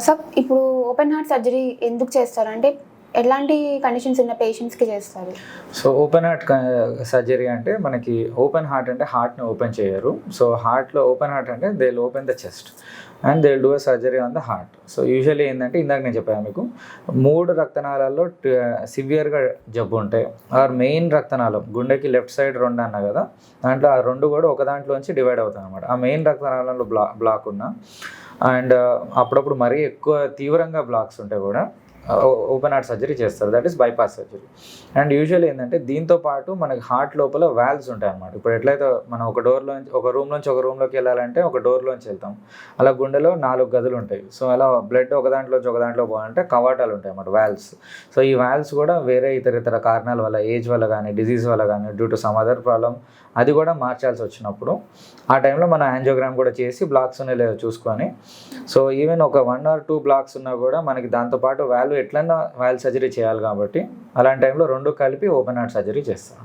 Sir ఇప్పుడు open heart surgery ఎందుకు చేస్తారు? అంటే ఎలాంటి కండిషన్స్ ఉన్న పేషెంట్స్‌కి చేస్తారు? సో ఓపెన్ హార్ట్ సర్జరీ అంటే మనకి ఓపెన్ హార్ట్ అంటే హార్ట్ని ఓపెన్ చేయరు. సో హార్ట్లో ఓపెన్ హార్ట్ అంటే they will open the chest and they will do a surgery on the heart. So usually ఏంటంటే ఇందాక నేను చెప్పాను మీకు 3 రక్తనాళాల్లో సివియర్గా జబ్బు ఉంటాయి. ఆర్ మెయిన్ రక్తనాళం గుండెకి లెఫ్ట్ సైడ్ 2 అన్నా కదా, దాంట్లో ఆ 2 కూడా ఒక దాంట్లోంచి డివైడ్ అవుతాయి అనమాట. ఆ మెయిన్ రక్తనాళంలో బ్లాక్ ఉన్న అండ్ అప్పుడప్పుడు మరీ ఎక్కువ తీవ్రంగా బ్లాక్స్ ఉంటాయి కూడా ఓపెన్ హార్ట్ సర్జరీ చేస్తారు. That is bypass surgery. And usually ఏంటంటే దీంతో పాటు మనకి హార్ట్ లోపల వాల్వ్స్ ఉంటాయి అన్నమాట. ఇప్పుడు ఎట్లయితే మనం ఒక రూమ్ నుంచి ఒక రూమ్లోకి వెళ్ళాలంటే ఒక డోర్లోంచి వెళ్తాం, అలా గుండెలో 4 గదులు ఉంటాయి. సో అలా బ్లడ్ ఒక దాంట్లోంచి ఒక దాంట్లో పోవాలంటే కవాటాలు ఉంటాయి అన్నమాట, వాల్వ్స్. సో ఈ వాల్వ్స్ కూడా వేరే ఇతర కారణాల వల్ల, ఏజ్ వల్ల కానీ, డిజీజ్ వల్ల కానీ, due to some other problem అది కూడా మార్చాల్సి వచ్చినప్పుడు ఆ టైంలో మనం యాంజియోగ్రామ్ కూడా చేసి బ్లాక్స్ ఉన్నాయి లేదో చూసుకొని, సో ఈవెన్ ఒక 1 or 2 బ్లాక్స్ ఉన్నా కూడా మనకి దాంతోపాటు వాల్వ్ ఎట్లన్నా వాల్వ్ సర్జరీ చేయాలి కాబట్టి అలాంటి టైంలో 2 కలిపి ఓపెన్ హార్ట్ సర్జరీ చేస్తాం.